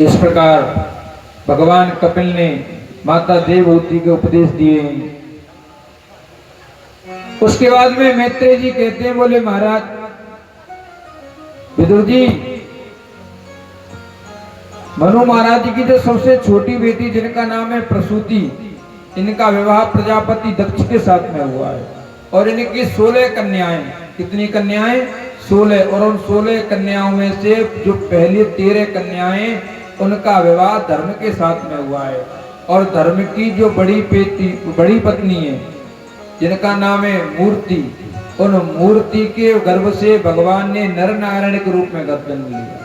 इस प्रकार भगवान कपिल ने माता देवहूति के उपदेश दिए। उसके बाद में मैत्रेय जी कहते हैं, बोले महाराज विदुर जी, मनु महाराज जी की जो सबसे छोटी बेटी जिनका नाम है प्रसूति, इनका विवाह प्रजापति दक्ष के साथ में हुआ है और इनकी 16 कन्याएं। कितनी कन्याएं? 16। और उन 16 कन्याओं में से जो पहली 13 कन्याएं, उनका विवाह धर्म के साथ में हुआ है। और धर्म की जो बड़ी पत्नी है जिनका नाम है मूर्ति, उन मूर्ति के गर्भ से भगवान ने नर नारायण के रूप में जन्म लिया।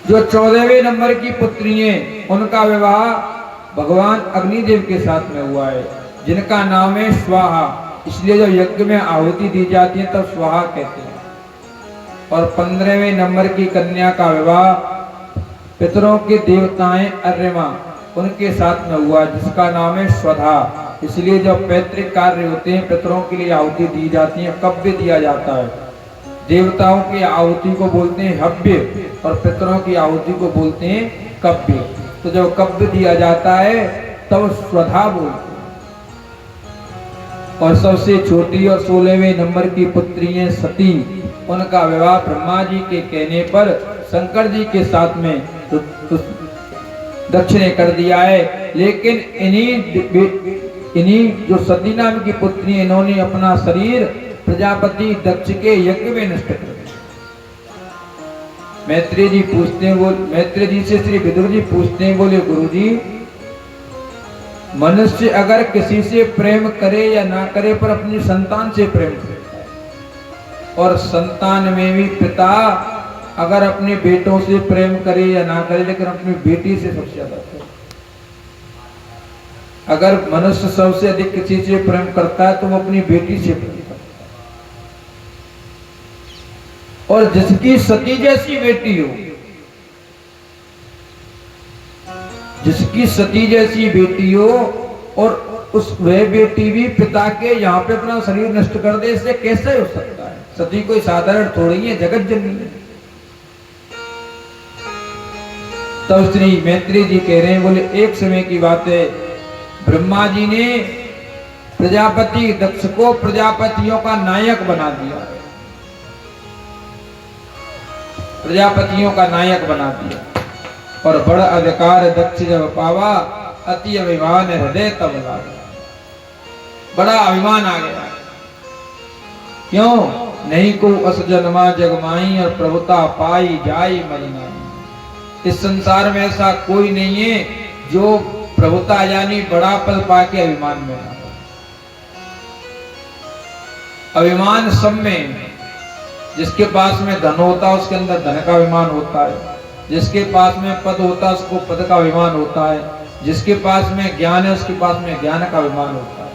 जो 14वें नंबर की पुत्री है, उनका विवाह भगवान अग्निदेव के साथ में हुआ है जिनका नाम है स्वाहा। इसलिए जब यज्ञ में आहुति दी जाती है तब स्वाहा कहते हैं। और 15वें नंबर की कन्या का विवाह पितरों के देवताएं अर्यमा, उनके साथ में हुआ जिसका नाम है स्वधा। इसलिए जब पैतृक कार्य होते हैं, पितरों के लिए आहुति दी जाती है, कव्य दिया जाता है। देवताओं की आहुति को बोलते हैं हव्य और पितरों की आहुति को बोलते हैं कव्य। तो जब कव्य दिया जाता है तब स्वधा बोलते हैं। और सबसे छोटी और 16वें नंबर की पुत्री है सती, उनका विवाह ब्रह्मा जी के कहने पर शंकर जी के साथ में दक्ष ने कर दिया है। लेकिन इन्हीं जो सती नाम की पुत्री, इन्होंने अपना शरीर प्रजापति दक्ष के यज्ञ में नष्ट कर दिया। मैत्रेय जी पूछते हैं, वो मैत्रेय जी से श्री विदुर जी पूछते हैं, बोले गुरु जी, मनुष्य अगर किसी से प्रेम करे या ना करे पर अपनी संतान से प्रेम करता है। और संतान में भी पिता अगर अपने बेटों से प्रेम करे या ना करे, लेकिन अपनी बेटी से सबसे ज्यादा प्रेम। अगर मनुष्य सबसे अधिक किसी से प्रेम करता है तो वो अपनी बेटी से प्रेम करता है। और जिसकी सती जैसी बेटी हो, जिसकी सती जैसी बेटी हो और वह बेटी भी पिता के यहाँ पे अपना शरीर नष्ट कर दे, इससे कैसे हो सकता है? सती कोई साधारण थोड़ी है, जगत जननी है। तब श्री मैत्रेय जी कह रहे हैं, बोले एक समय की बात है, ब्रह्मा जी ने प्रजापति दक्ष को प्रजापतियों का नायक बना दिया, प्रजापतियों का नायक बना दिया। और बड़ा अधिकार दक्ष जब पावा, अति अभिमान हृदय तब लागा। बड़ा अभिमान आ गया। क्यों? नहीं को अस जन्मा जगमाई और प्रभुता पाई जाई मदनाई। इस संसार में ऐसा कोई नहीं है जो प्रभुता यानी बड़ा पद पाके अभिमान में ना। अभिमान सब में, जिसके पास में धन होता है उसके अंदर धन का अभिमान होता है, जिसके पास में पद होता है उसको पद का अभिमान होता है, जिसके पास में ज्ञान है उसके पास में ज्ञान का अभिमान होता है।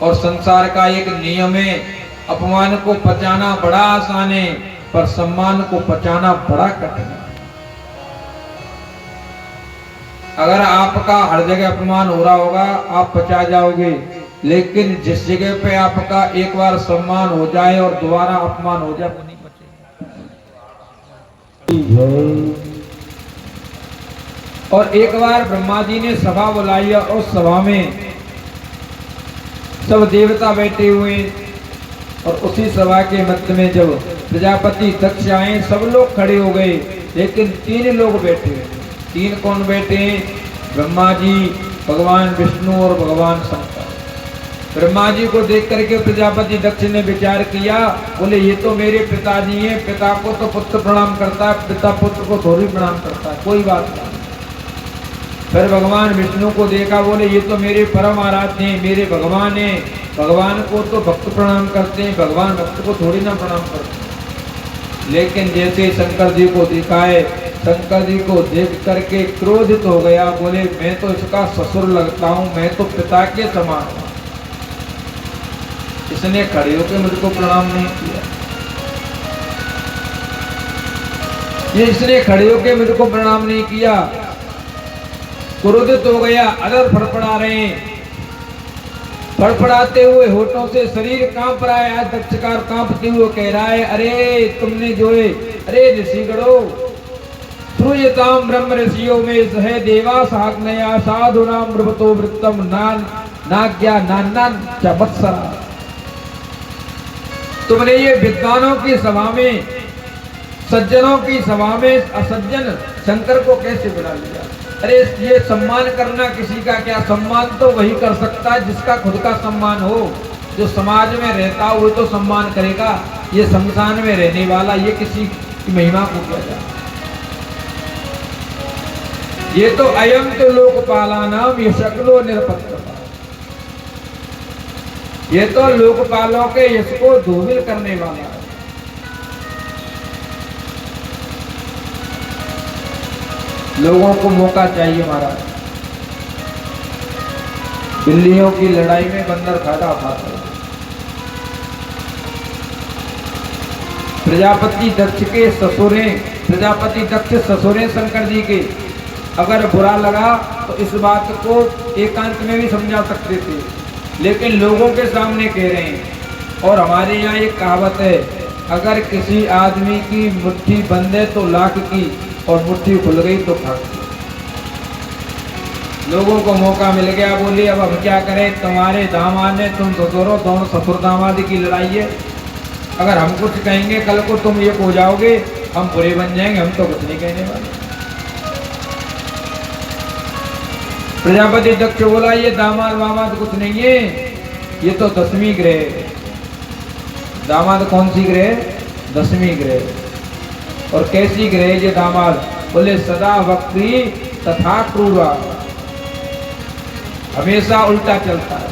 और संसार का एक नियम है, अपमान को पचाना बड़ा आसान है पर सम्मान को पचाना बड़ा कठिन है। अगर आपका हर जगह अपमान हो रहा होगा आप पचा जाओगे, लेकिन जिस जगह पे आपका एक बार सम्मान हो जाए और दोबारा अपमान हो जाए, नहीं और एक बार ब्रह्मा जी ने सभा बुलाई और उस सभा में सब देवता बैठे हुए और उसी सभा के मध्य में जब प्रजापति दक्ष आए सब लोग खड़े हो गए, लेकिन 3 लोग बैठे हुए। 3 कौन बैठे हैं? ब्रह्मा जी, भगवान विष्णु और भगवान शंकर। ब्रह्मा जी को देख करके प्रजापति दक्ष ने विचार किया, बोले ये तो मेरे पिताजी हैं, पिता को तो पुत्र प्रणाम करता है, पिता पुत्र को थोड़ी प्रणाम करता है, कोई बात नहीं। फिर भगवान विष्णु को देखा, बोले ये तो मेरे परम आराध्य हैं, मेरे भगवान हैं, भगवान को तो भक्त प्रणाम करते हैं, भगवान भक्त को थोड़ी ना प्रणाम करते हैं। लेकिन जैसे शंकर जी को देखा है, शंकर जी को देख करके क्रोधित हो गया, बोले मैं तो इसका ससुर लगता हूं, मैं तो पिता के समान हूं, इसने खड़े होकर मुझको प्रणाम नहीं किया, ये इसने खड़े होकर मुझको प्रणाम नहीं किया। क्रोधित हो गया, अदर फड़फड़ा रहे हैं, फड़फड़ाते हुए होठों से शरीर कांप रहा है। दक्षकार कांपते हुए कह रहा है, अरे तुमने जो है अरे ऋषिगणों, श्रूयताम ब्रह्म ऋषियों में सह देवा साग्नया साधुनाम मृतो वृत्तम नाज्ञा नानन च वत्सरा। तुमने ये विद्वानों की सभा में, सज्जनों की सभा में असज्जन शंकर को कैसे बुला लिया? अरे ये सम्मान करना किसी का क्या, सम्मान तो वही कर सकता है जिसका खुद का सम्मान हो। जो समाज में रहता हो वो तो सम्मान करेगा, ये शमशान में रहने वाला ये किसी की महिमा को क्या जाए? ये तो अयम तो लोकपाला नाम ये शक्लो निरपत्र, ये तो लोकपालों के यश को धूमिल करने वाला है। लोगों को मौका चाहिए महाराज। बिल्लियों की लड़ाई में बंदर फायदा उठाता है। प्रजापति दक्ष के ससुरे, प्रजापति दक्ष ससुरे शंकर जी के, अगर बुरा लगा तो इस बात को एकांत में भी समझा सकते थे, लेकिन लोगों के सामने कह रहे हैं। और हमारे यहाँ एक कहावत है, अगर किसी आदमी की मुट्ठी बंद है तो लाख की, और मुट्ठी खुल गई तो भाग। लोगों को मौका मिल गया, बोले अब हम क्या करें, तुम्हारे दामाद ने, तुम ससुरो, दोनों ससुर दामाद की लड़ाई है। अगर हम कुछ कहेंगे कल को तुम एक हो जाओगे, हम बुरे बन जाएंगे, हम तो कुछ नहीं कहने वाले। प्रजापति दक्ष बोला ये दामाद वामाद कुछ नहीं है, ये तो 10वीं ग्रह। दामाद कौन सी ग्रह? 10वीं ग्रह। और कैसी ग्रह ये दामाद? बोले सदा वक्री तथा क्रूरा, हमेशा उल्टा चलता है।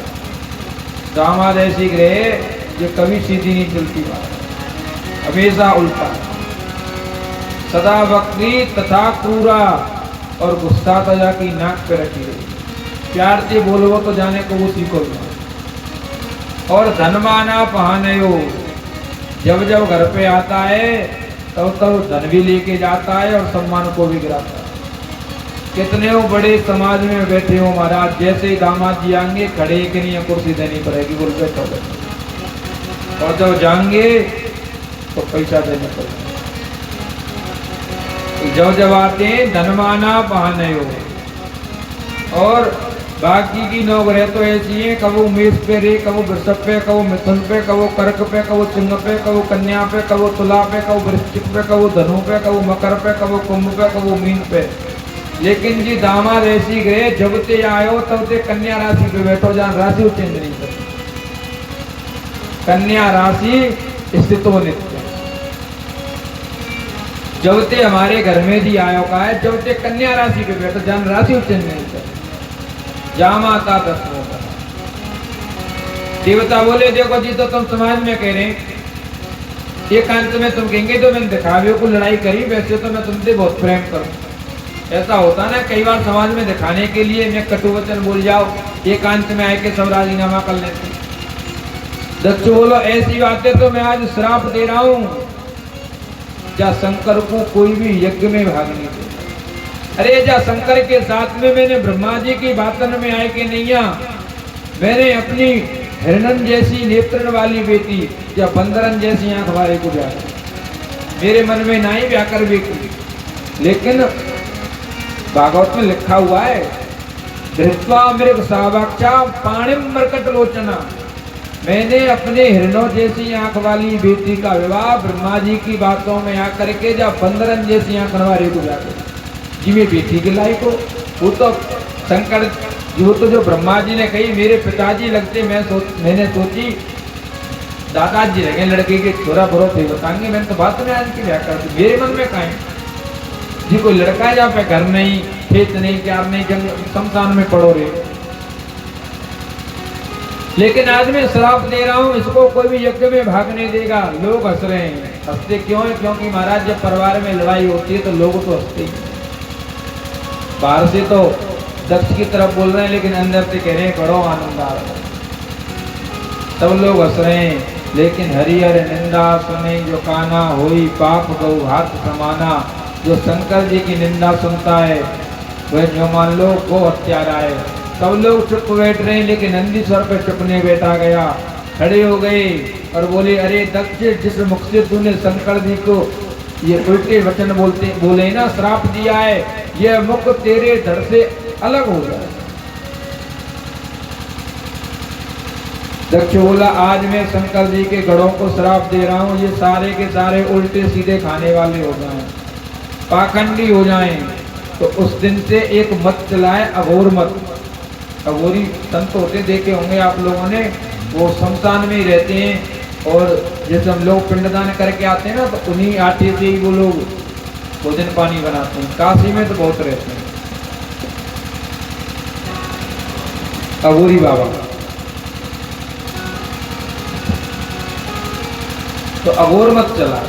दामाद ऐसी ग्रह जो कभी सीधी नहीं चलती बात, हमेशा उल्टा। सदा वक्री तथा क्रूरा, और गुस्सा तजा की नाक पे रखी रही। प्यार से बोलो तो जाने को वो सीखो। और धनमाना पहानयो, जब जब घर पे आता है तब तब धन भी लेके जाता है और सम्मान को भी गिराता है। कितने हो बड़े समाज में बैठे हो महाराज, जैसे ही दामाद जी आएंगे खड़े के नहीं कुर्सी देनी पड़ेगी, बोल बैठो बैठो। और जब जाएंगे तो पैसा देना पड़ेगा। जब जब आते हैं धनमाना बहाने। और बाकी की नौकरियां तो ऐसी हैं, कबो मेष पे रे, कबो वृषभ पे, कबो मिथुन पे, कबो कर्क पे, कबो सिंह पे, कबो कन्या पे, कबो तुला पे, कबो वृश्चिक पे, कबो धनु पे, कबो मकर पे, कबो कुंभ पे, कबो मीन पे। लेकिन जी दामाद ऐसी गए, जब ते आयो तब ते कन्या राशि पे बैठो, जहां राशि चेंज नहीं करती। कन्या राशि स्थितो नित्य। जब ते हमारे घर में जी आयो का है, जब ते कन्या राशि पे बैठो, जहां राशि चेंज नहीं करती। जामाता 10 होगा। देवता बोले देखो जी, तो तुम समाज में कह रहे हैं, एकांत में तुम कहेंगे तो मैंने दिखावे को लड़ाई करी, वैसे तो मैं तुमसे बहुत प्रेम करूं। ऐसा होता ना कई बार समाज में दिखाने के लिए मैं कटु वचन बोल जाओ, एकांत में आए के सब राजीनामा कर लेते। दक्ष बोलो ऐसी बातें तो मैं आज श्राप दे रहा हूं, क्या शंकर को कोई भी यज्ञ में भाग नहीं दे। अरे जा शंकर के साथ में मैंने ब्रह्मा जी की बातन में आए कि नहीं, मैंने अपनी हिरणन जैसी नेत्रन वाली बेटी या बंदरन जैसी आंख वाले को ब्याह, मेरे मन में नहीं ब्याह कर बेटी। लेकिन भागवत में लिखा हुआ है, धृत्वा मृग सावाक्षा पाणिम मरकट लोचना, मैंने अपने हिरणों जैसी आंख वाली बेटी का विवाह ब्रह्मा जी की बातों में आकर के जब बंदरन जैसी आंख वाले को ब्याह कर जी में बेटी के लायक हो। वो तो शंकर वो तो जो ब्रह्मा जी ने कही मेरे पिताजी लगते, मैंने सोची दादाजी रहेंगे लड़के के छोरा बरो थे बताएंगे, मैंने तो बात में आज की ब्याह कर दी। मेरे मन में कहें जी कोई लड़का है जहाँ पे घर नहीं, खेत नहीं, प्यार नहीं, जंग शमशान में पड़ो रे। लेकिन आज मैं श्राप दे रहा हूँ, इसको कोई भी यज्ञ में भाग नहीं देगा। लोग हंस रहे हैं। हंसते क्यों है? क्योंकि महाराज जब परिवार में लड़ाई होती है तो लोग तो हंसते ही। बाहर से तो दक्ष की तरफ बोल रहे हैं, लेकिन अंदर से कह रहे हैं करो आनंद आ रहा है। सब लोग हंस रहे हैं, लेकिन हरिहर निंदा सुने जो काना, होई पाप गौ हाथ समाना। जो शंकर जी की निंदा सुनता है वह जो मान लो वो हत्यारा है। सब लोग चुप बैठ रहे हैं, लेकिन नंदी स्वर पर चुप नहीं बैठा गया, खड़े हो गए और बोले अरे दक्ष, जिस मुख से तूने शंकर जी को ये उल्टे वचन बोले ना, श्राप दिया है, ये मुख तेरे धड़ से अलग हो जाए। दक्ष बोला, आज मैं शंकर जी के गढ़ों को श्राप दे रहा हूं, ये सारे के सारे उल्टे सीधे खाने वाले हो जाएं, पाखंडी हो जाएं। तो उस दिन से एक मत चलाए, अघोर मत। अघोरी संत होते देखे होंगे आप लोगों ने, वो शमशान में ही रहते हैं, और जैसे हम लोग पिंडदान करके आते हैं ना, तो उन्हीं आटे से ही वो लोग भोजन पानी बनाते हैं। काशी में तो बहुत रहते हैं अघोरी बाबा। तो अघोर मत चला।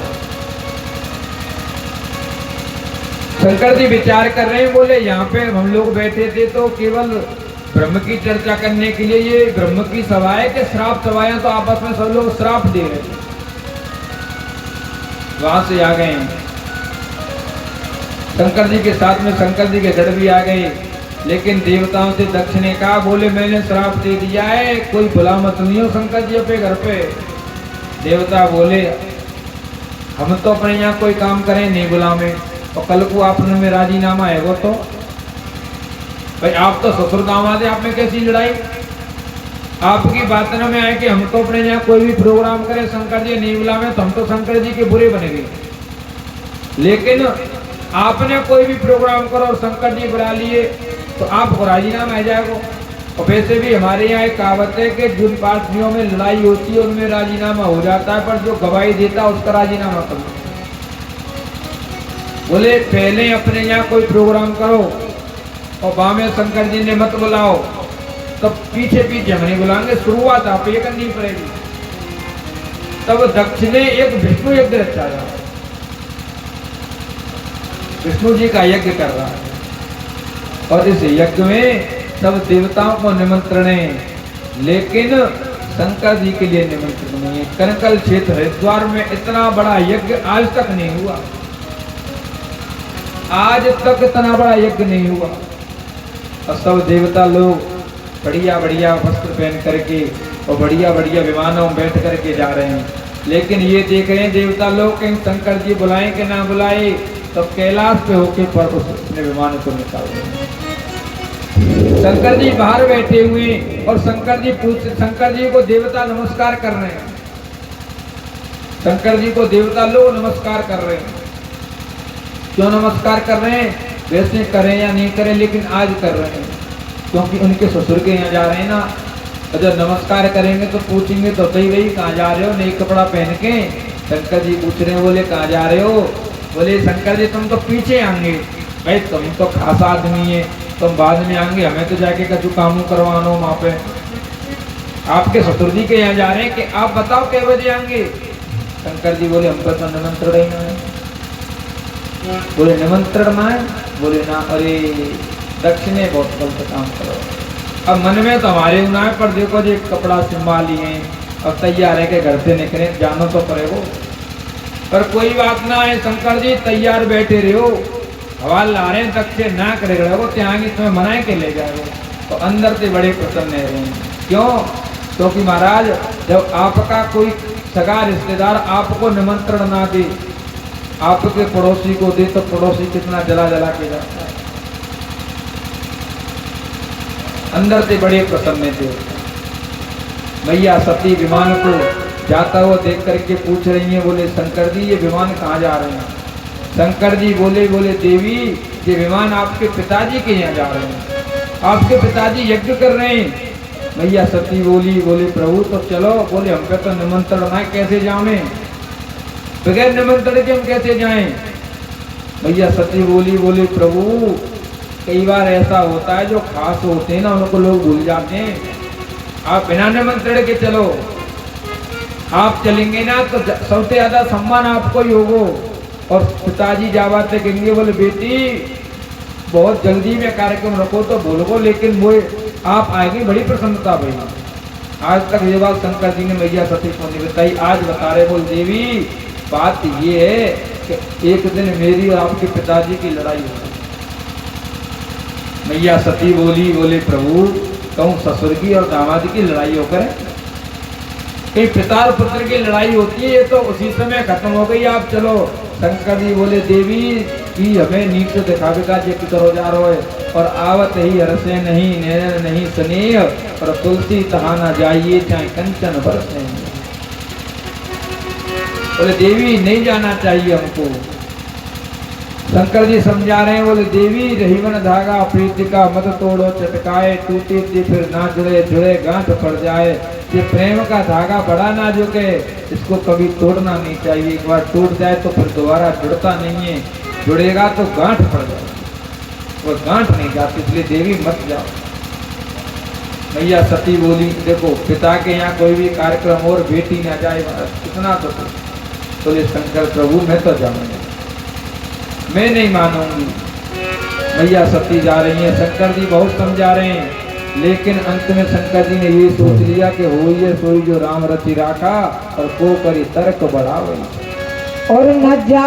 शंकर जी विचार कर रहे हैं, बोले यहाँ पे हम लोग बैठे थे तो केवल ब्रह्म की चर्चा करने के लिए ये ब्रह्म की सभा है कि श्राप सभाएं, तो आपस में सब लोग श्राप दे रहे थे। वहां से आ गए शंकर जी के साथ में, शंकर जी के गढ़ भी आ गए। लेकिन देवताओं से दक्ष ने कहा, बोले मैंने श्राप दे दिया है, कोई बुला मत नहीं हो शंकर जी अपने घर पे। देवता बोले, हम तो अपने यहाँ कोई काम करें नहीं बुलावे, और कल को आपने में राजीनामा है वो तो भाई, आप तो ससुर दामाद है, आप में कैसी लड़ाई। आपकी बात न में आए कि हम तो अपने यहाँ कोई भी प्रोग्राम करें शंकर जी नहीं बुलावे, तो हम तो शंकर जी के बुरे बनेंगे। लेकिन आपने कोई भी प्रोग्राम करो और शंकर जी बुला लिए तो आपको राजीनामा आ जाएगा। और वैसे भी हमारे यहाँ एक कहावत है कि जिन पार्टियों में लड़ाई होती है उनमें राजीनामा हो जाता है, पर जो गवाही देता है उसका राजीनामा करो। बोले पहले अपने यहाँ कोई प्रोग्राम करो और बाद में शंकर जी ने मत बुलाओ, तब पीछे पीछे हम नहीं बुलाएंगे, शुरुआत आप ये करनी पड़ेगी। तब दक्ष ने एक विष्णु यज्ञ रचाया, विष्णु जी का यज्ञ कर रहा है, और इस यज्ञ में सब देवताओं को निमंत्रण है, लेकिन शंकर जी के लिए निमंत्रण नहीं है। कनकल क्षेत्र हरिद्वार में इतना बड़ा यज्ञ आज तक नहीं हुआ, आज तक इतना बड़ा यज्ञ नहीं हुआ। और सब देवता लोग बढ़िया बढ़िया वस्त्र पहन करके और बढ़िया बढ़िया विमानों में बैठ करके जा रहे हैं, लेकिन ये देख रहे हैं देवता लोग कहीं शंकर जी बुलाएं कि ना बुलाए, तो कैलाश पे होके पर उसने विमान को निकाल दिया। शंकर जी बाहर बैठे हुए और शंकर जी को देवता नमस्कार कर रहे हैं, शंकर जी को देवता लोग नमस्कार कर रहे हैं। क्यों नमस्कार कर रहे हैं? वैसे करें या नहीं करें, लेकिन आज कर रहे हैं क्योंकि उनके ससुर के यहाँ जा रहे हैं ना। और जब नमस्कार करेंगे तो पूछेंगे तो भाई कहाँ जा रहे हो, नई कपड़ा पहन के। शंकर जी पूछ रहे हैं, बोले कहाँ जा रहे हो? बोले शंकर जी तुम तो पीछे आएंगे, भाई तुम तो खास आदमी है, तुम बाद में आएंगे, हमें तो जाके कछु काम करवाना हो वहाँ पे। आपके ससुर जी के यहाँ जा रहे हैं कि आप बताओ कै बजे आएंगे? शंकर जी बोले हमको तो निमंत्रण ही ना है। बोले निमंत्रण ना है? बोले ना। अरे दक्ष ने बहुत गलत काम करो। अब मन में तो हमारे ना है, पर देखो जी कपड़ा सिंबा लिए और तैयार है कि घर से निकले, जानो तो पड़ेगा। पर कोई बात ना है शंकर जी, तैयार बैठे रहो, हवा ला रहे हैं, दक्ष ना करे रहो, त्याग तुम्हें मनाए के ले जाएगा। तो अंदर से बड़े प्रसन्न रहे। क्यों? क्योंकि महाराज जब आपका कोई सगा रिश्तेदार आपको निमंत्रण ना दे, आपके पड़ोसी को दे, तो पड़ोसी कितना जला जला के जाता है। अंदर से बड़े प्रसन्न थे। मैया सती विमान को जाता हुआ देख करके पूछ रही है, बोले शंकर जी ये विमान कहाँ जा रहे हैं? शंकर जी बोले देवी ये विमान आपके पिताजी के यहाँ जा रहे हैं, आपके पिताजी यज्ञ कर रहे हैं। मैया सती बोले प्रभु तो चलो। बोले हम पे तो निमंत्रण है, कैसे जाऊँ? बगैर निमंत्रण के हम कैसे जाएं? मैया सती बोले प्रभु कई बार ऐसा होता है जो खास होते हैं ना उनको लोग भूल जाते हैं, आप बिना निमंत्रण के चलो। आप चलेंगे ना तो सबसे ज्यादा सम्मान आपको ही होगा। और पिताजी जावाते कहेंगे, बोले बेटी बहुत जल्दी में कार्यक्रम रखो तो बोलो, लेकिन वो आप आएंगे, बड़ी प्रसन्नता भाई। आज तक ये बात शंकर जी ने मैया सती को नहीं बताई, आज बता रहे। बोल देवी बात ये है कि एक दिन मेरी और आपके पिताजी की लड़ाई हो गई। मैया सती बोले प्रभु कहूँ ससुर की और दामाद की लड़ाई होकर कहीं पिता और पुत्र की लड़ाई होती है, ये तो उसी समय खत्म हो गई, आप चलो शंकर जी बोले देवी की हमें नीच दिखावेगा जे की करो जा रहो है, और आवत ही हरसे नहीं नैन नहीं स्नेह, और तुलसी तहाना जाइए चाहे कंचन बरसे। बोले देवी नहीं जाना चाहिए हमको। शंकर जी समझा रहे हैं, बोले देवी रहीवन धागा प्रीति का मत तोड़ो चटकाए, टूटी थी फिर ना जुड़े जुड़े गांठ पड़ जाए। ये प्रेम का धागा बड़ा ना झुके, इसको कभी तोड़ना नहीं चाहिए। एक बार टूट जाए तो फिर दोबारा जुड़ता नहीं है, जुड़ेगा तो गांठ पड़ जाए, वो गांठ नहीं जाती, इसलिए देवी मत जाओ। मैया सती बोली देखो पिता के यहाँ कोई भी कार्यक्रम और बेटी ना जाए, कितना तो बोले शंकर प्रभु मैं तो जाऊंगा, मैं नहीं मानूंगी। मैया सती जा रही है, शंकर जी बहुत समझा रहे हैं, लेकिन अंत में शंकर जी ने ये सोच लिया कि होइए सोई जो राम रचि राखा, और को करी तर्क बढ़ावे और न जा